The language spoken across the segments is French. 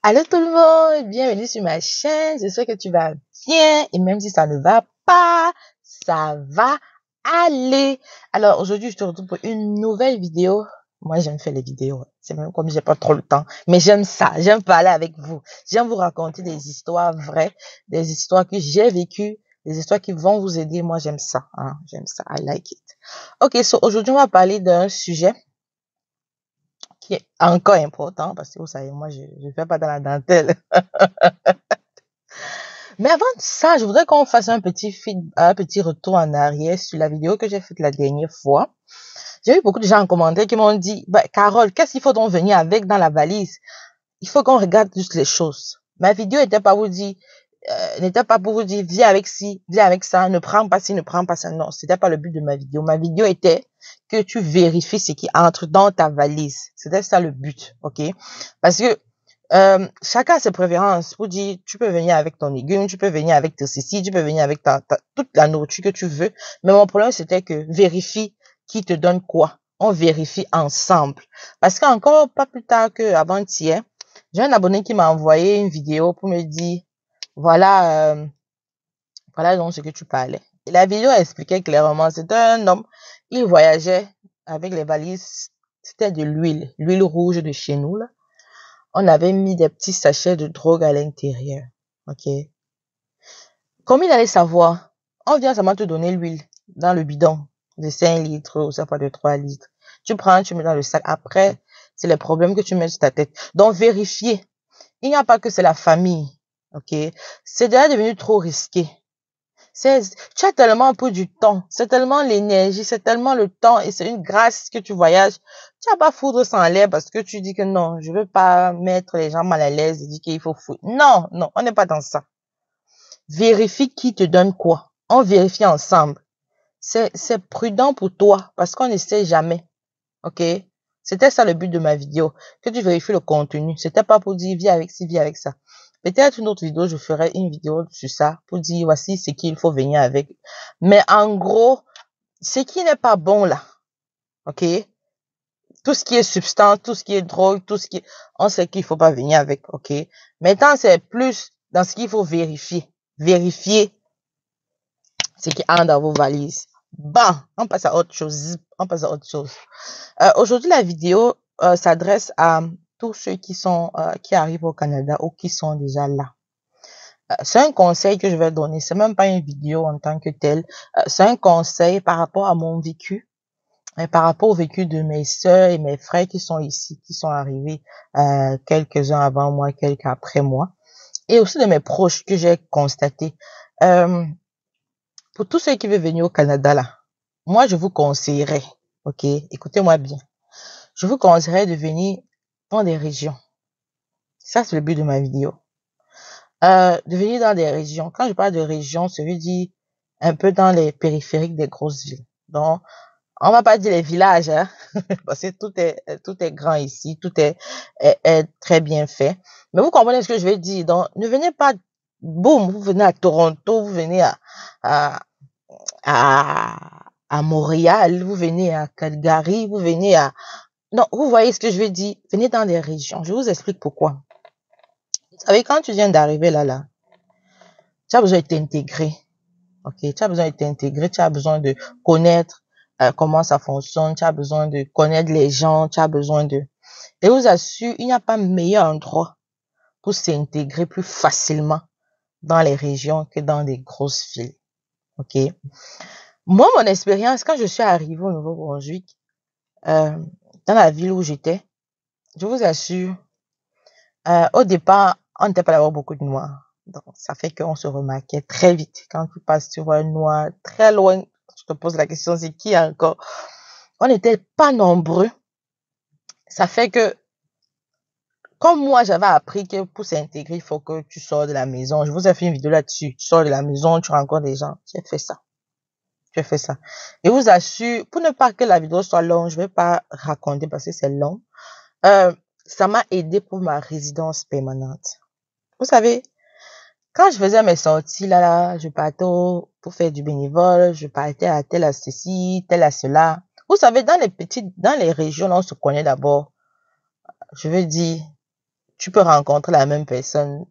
Allô tout le monde, bienvenue sur ma chaîne, j'espère que tu vas bien et même si ça ne va pas, ça va aller. Alors aujourd'hui je te retrouve pour une nouvelle vidéo. Moi j'aime faire les vidéos, c'est même comme j'ai pas trop le temps, mais j'aime ça, j'aime parler avec vous. J'aime vous raconter des histoires vraies, des histoires que j'ai vécues, des histoires qui vont vous aider. Moi j'aime ça, hein, j'aime ça, I like it. Ok, so aujourd'hui on va parler d'un sujet qui est encore important parce que vous savez, moi je fais pas dans la dentelle. Mais avant ça, je voudrais qu'on fasse un petit retour en arrière sur la vidéo que j'ai faite la dernière fois. J'ai eu beaucoup de gens en commentaire qui m'ont dit, bah, Carole, qu'est-ce qu'il faut donc venir avec dans la valise? Il faut qu'on regarde juste les choses. Ma vidéo n'était pas pour vous dire, viens avec ci, viens avec ça, ne prends pas ci, ne prends pas ça. Non, c'était pas le but de ma vidéo. Ma vidéo était que tu vérifies ce qui entre dans ta valise. C'était ça le but, ok? Parce que chacun a ses préférences. Pour dire, tu peux venir avec ton légume, tu peux venir avec tes ceci, tu peux venir avec toute la nourriture que tu veux. Mais mon problème, c'était que vérifie qui te donne quoi. On vérifie ensemble. Parce qu'encore pas plus tard qu'avant-hier, j'ai un abonné qui m'a envoyé une vidéo pour me dire, voilà, voilà donc ce que tu parlais. Et la vidéo expliquait clairement, c'était un homme, il voyageait avec les valises, c'était de l'huile rouge de chez nous, là. On avait mis des petits sachets de drogue à l'intérieur. Ok. Comme il allait savoir, on vient seulement te donner l'huile dans le bidon de 5 litres ou ça pas de 3 litres. Tu prends, tu mets dans le sac. Après, c'est les problèmes que tu mets sur ta tête. Donc, vérifiez. Il n'y a pas que c'est la famille. Ok. C'est déjà devenu trop risqué. Tu as tellement peu du temps, c'est tellement l'énergie, c'est tellement le temps et c'est une grâce que tu voyages. Tu vas pas foudre sans l'air parce que tu dis que non, je veux pas mettre les gens mal à l'aise et dire qu'il faut foutre. Non, non, on n'est pas dans ça. Vérifie qui te donne quoi. On vérifie ensemble. C'est prudent pour toi parce qu'on ne sait jamais. Ok? C'était ça le but de ma vidéo. Que tu vérifies le contenu. C'était pas pour dire viens avec ci, viens avec ça. Peut-être une autre vidéo, je ferai une vidéo sur ça pour dire voici ce qu'il faut venir avec. Mais en gros, ce qui n'est pas bon là, ok? Tout ce qui est substance, tout ce qui est drogue, on sait qu'il faut pas venir avec, ok? Maintenant, c'est plus dans ce qu'il faut vérifier. Vérifier ce qui entre dans vos valises. Bon, on passe à autre chose. On passe à autre chose. Aujourd'hui, la vidéo s'adresse à tous ceux qui arrivent au Canada ou qui sont déjà là. C'est un conseil que je vais donner. C'est même pas une vidéo en tant que telle. C'est un conseil par rapport à mon vécu et par rapport au vécu de mes sœurs et mes frères qui sont ici, qui sont arrivés quelques-uns avant moi, quelques après moi, et aussi de mes proches que j'ai constaté. Euh, pour tous ceux qui veulent venir au Canada là, moi je vous conseillerais, ok, écoutez-moi bien. Je vous conseillerais de venir dans des régions. Ça, c'est le but de ma vidéo. De venir dans des régions. Quand je parle de régions, ça veut dire un peu dans les périphériques des grosses villes. Donc, on va pas dire les villages, hein, parce que tout est grand ici, est très bien fait. Mais vous comprenez ce que je veux dire. Donc, ne venez pas, boum, vous venez à Toronto, vous venez à, à Montréal, vous venez à Calgary, vous venez à, non, vous voyez ce que je veux dire. Venez dans des régions. Je vous explique pourquoi. Vous savez, quand tu viens d'arriver là, tu as besoin de t'intégrer. Ok, tu as besoin de t'intégrer, tu as besoin de connaître comment ça fonctionne, tu as besoin de connaître les gens, tu as besoin de... Et je vous assure, il n'y a pas meilleur endroit pour s'intégrer plus facilement dans les régions que dans des grosses villes. Ok. Moi, mon expérience, quand je suis arrivée au Nouveau-Brunswick, euh, dans la ville où j'étais, je vous assure, au départ, on n'était pas d'avoir beaucoup de noirs. Donc, ça fait qu'on se remarquait très vite. Quand tu passes, tu vois un noir très loin. Tu te poses la question, c'est qui encore? On n'était pas nombreux. Ça fait que, comme moi, j'avais appris que pour s'intégrer, il faut que tu sors de la maison. Je vous ai fait une vidéo là-dessus. Tu sors de la maison, tu rencontres des gens. J'ai fait ça. J'ai fait ça. Et je vous assure, pour ne pas que la vidéo soit longue, je vais pas raconter parce que c'est long. Ça m'a aidé pour ma résidence permanente. Vous savez, quand je faisais mes sorties, là, je partais pour faire du bénévole, je partais à tel à ceci, tel à cela. Vous savez, dans les régions, là, on se connaît d'abord. Je veux dire, tu peux rencontrer la même personne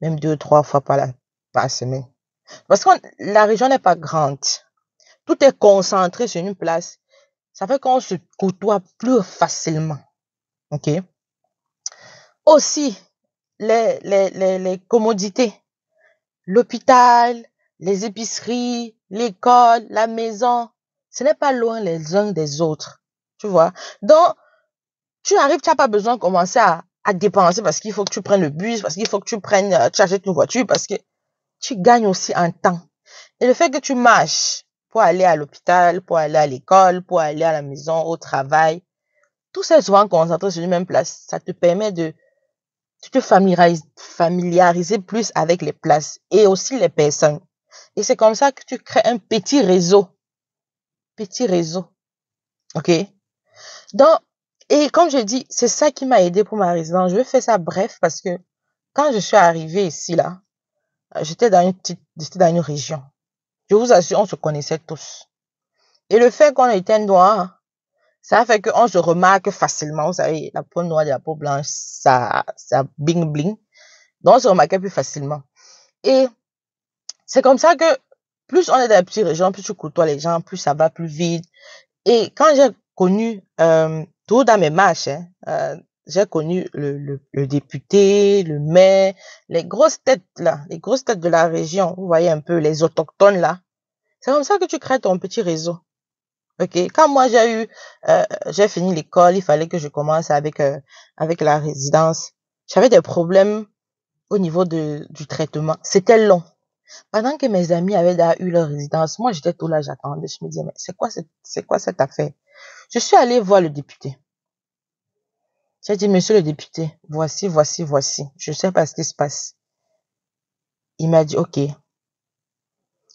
même 2, 3 fois par semaine. Parce que la région n'est pas grande. Tout est concentré sur une place. Ça fait qu'on se côtoie plus facilement. OK? Aussi, les commodités. L'hôpital, les épiceries, l'école, la maison. Ce n'est pas loin les uns des autres. Tu vois? Donc, tu arrives, tu n'as pas besoin de commencer à dépenser parce qu'il faut que tu prennes le bus, parce qu'il faut que tu achètes une voiture, parce que tu gagnes aussi en temps. Et le fait que tu marches pour aller à l'hôpital, pour aller à l'école, pour aller à la maison, au travail, tout ça est souvent concentré sur une même place. Ça te permet de te familiariser plus avec les places et aussi les personnes. Et c'est comme ça que tu crées un petit réseau. Petit réseau. OK? Donc, et comme je dis, c'est ça qui m'a aidé pour ma résidence. Je vais faire ça bref parce que quand je suis arrivée ici, là, j'étais dans une région. Je vous assure, on se connaissait tous. Et le fait qu'on était noirs, ça fait qu'on se remarque facilement. Vous savez, la peau noire et la peau blanche, ça bling bling. Donc, on se remarquait plus facilement. Et c'est comme ça que plus on est dans les petites régions, plus tu côtoies les gens, plus ça va plus vite. Et quand j'ai connu, tout dans mes marches, j'ai connu le député, le maire, les grosses têtes là, les grosses têtes de la région, vous voyez un peu, les autochtones là. C'est comme ça que tu crées ton petit réseau. OK? Quand moi j'ai fini l'école, il fallait que je commence avec la résidence. J'avais des problèmes au niveau du traitement. C'était long. Pendant que mes amis avaient déjà eu leur résidence, moi j'étais tout là, j'attendais. Je me disais, mais c'est quoi cette affaire? Je suis allée voir le député. J'ai dit, monsieur le député, voici. Je sais pas ce qui se passe. Il m'a dit, OK,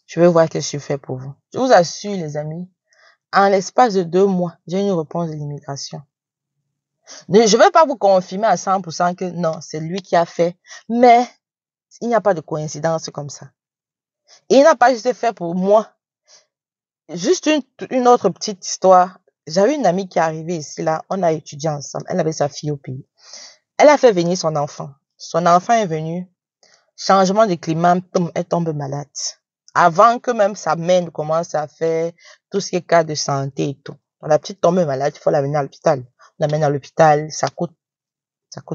je vais voir ce que je fais pour vous. Je vous assure, les amis, en l'espace de 2 mois, j'ai une réponse de l'immigration. Je ne vais pas vous confirmer à 100% que non, c'est lui qui a fait, mais il n'y a pas de coïncidence comme ça. Et il n'a pas juste fait pour moi. Juste une autre petite histoire. J'avais une amie qui est arrivée ici, là, on a étudié ensemble. Elle avait sa fille au pays. Elle a fait venir son enfant. Son enfant est venu. Changement de climat, elle tombe malade. Avant que même sa mère ne commence à faire tout ce qui est cas de santé et tout. Donc, la petite tombe malade, il faut l'amener à l'hôpital. On l'amène à l'hôpital, ça coûte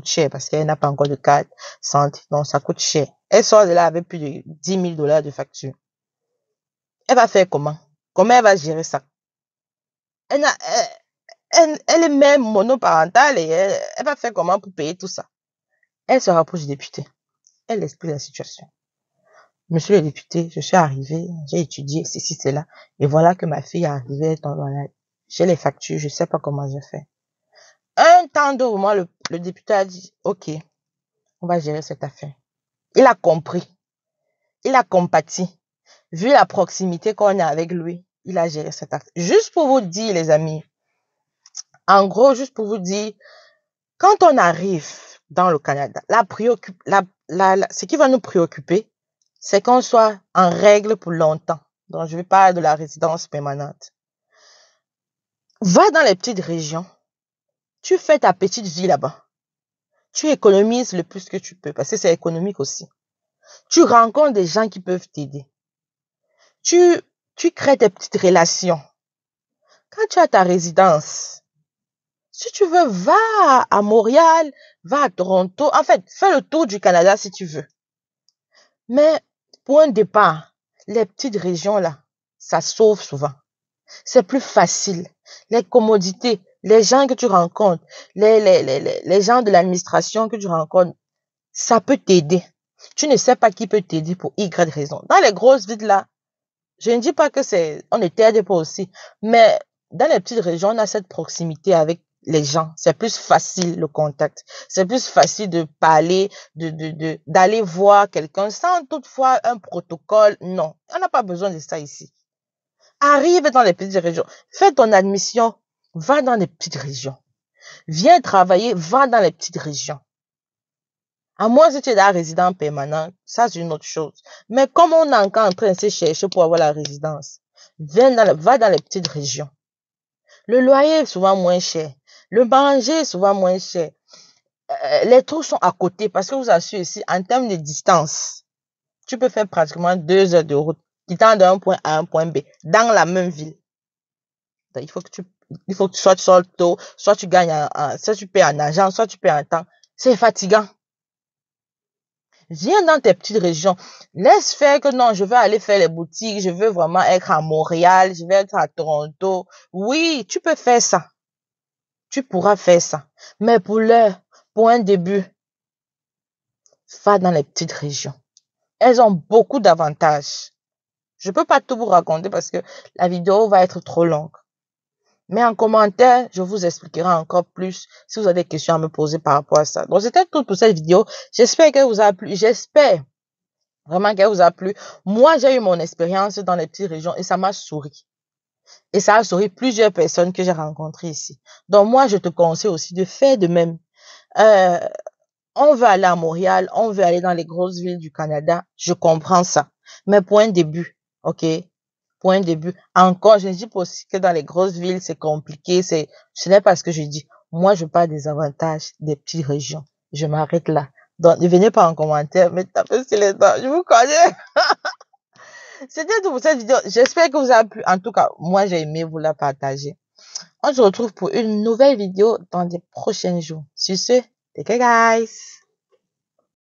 cher parce qu'elle n'a pas encore de carte santé. Donc, ça coûte cher. Elle sort de là avec plus de 10 000 dollars de facture. Elle va faire comment? Comment elle va gérer ça? Elle, elle est même monoparentale et elle va faire comment pour payer tout ça? Elle se rapproche du député. Elle explique la situation. Monsieur le député, je suis arrivée, j'ai étudié ceci, cela, et voilà que ma fille est arrivée, elle tombe malade. J'ai les factures, je sais pas comment je fais. Un temps de moment, le député a dit, OK, on va gérer cette affaire. Il a compris. Il a compati. Vu la proximité qu'on a avec lui, il a géré cette affaire. Juste pour vous dire, les amis, en gros, juste pour vous dire, quand on arrive dans le Canada, ce qui va nous préoccuper, c'est qu'on soit en règle pour longtemps. Donc, je vais parler de la résidence permanente. Va dans les petites régions. Tu fais ta petite vie là-bas. Tu économises le plus que tu peux, parce que c'est économique aussi. Tu rencontres des gens qui peuvent t'aider. Tu crées tes petites relations. Quand tu as ta résidence, si tu veux, va à Montréal, va à Toronto. En fait, fais le tour du Canada si tu veux. Mais pour un départ, les petites régions là, ça sauve souvent. C'est plus facile. Les commodités, les gens que tu rencontres, les gens de l'administration que tu rencontres, ça peut t'aider. Tu ne sais pas qui peut t'aider pour Y raison. Dans les grosses villes là, je ne dis pas que on ne t'aide pas aussi, mais dans les petites régions, on a cette proximité avec les gens. C'est plus facile le contact. C'est plus facile de parler, d'aller voir quelqu'un sans toutefois un protocole. Non, on n'a pas besoin de ça ici. Arrive dans les petites régions. Fais ton admission. Va dans les petites régions. Viens travailler. Va dans les petites régions. À moins que tu es là résident permanent, ça c'est une autre chose. Mais comme on est encore en train de se chercher pour avoir la résidence, va dans les petites régions. Le loyer est souvent moins cher. Le manger est souvent moins cher. les trous sont à côté parce que vous assure ici, en termes de distance, tu peux faire pratiquement 2 heures de route quittant d'un point A à un point B dans la même ville. Donc, il faut que soit tu sortes tôt, soit tu gagnes soit tu payes en argent, soit tu payes en temps. C'est fatigant. Viens dans tes petites régions. Laisse faire que non, je veux aller faire les boutiques, je veux vraiment être à Montréal, je veux être à Toronto. Oui, tu peux faire ça. Tu pourras faire ça. Mais pour un début, va dans les petites régions. Elles ont beaucoup d'avantages. Je peux pas tout vous raconter parce que la vidéo va être trop longue. Mais en commentaire, je vous expliquerai encore plus si vous avez des questions à me poser par rapport à ça. Donc, c'était tout pour cette vidéo. J'espère qu'elle vous a plu. J'espère vraiment qu'elle vous a plu. Moi, j'ai eu mon expérience dans les petites régions et ça m'a souri. Et ça a souri plusieurs personnes que j'ai rencontrées ici. Donc, moi, je te conseille aussi de faire de même. On veut aller à Montréal, on veut aller dans les grosses villes du Canada. Je comprends ça. Mais pour un début, ok? Pour un début. Encore, je ne dis pas aussi que dans les grosses villes, c'est compliqué. Ce n'est pas ce que je dis. Moi, je parle des avantages des petites régions. Je m'arrête là. Donc, ne venez pas en commentaire, mais tapez sur les dents. Je vous connais. C'était tout pour cette vidéo. J'espère que vous a plu. En tout cas, moi, j'ai aimé vous la partager. On se retrouve pour une nouvelle vidéo dans les prochains jours. Sur ce, take care, guys.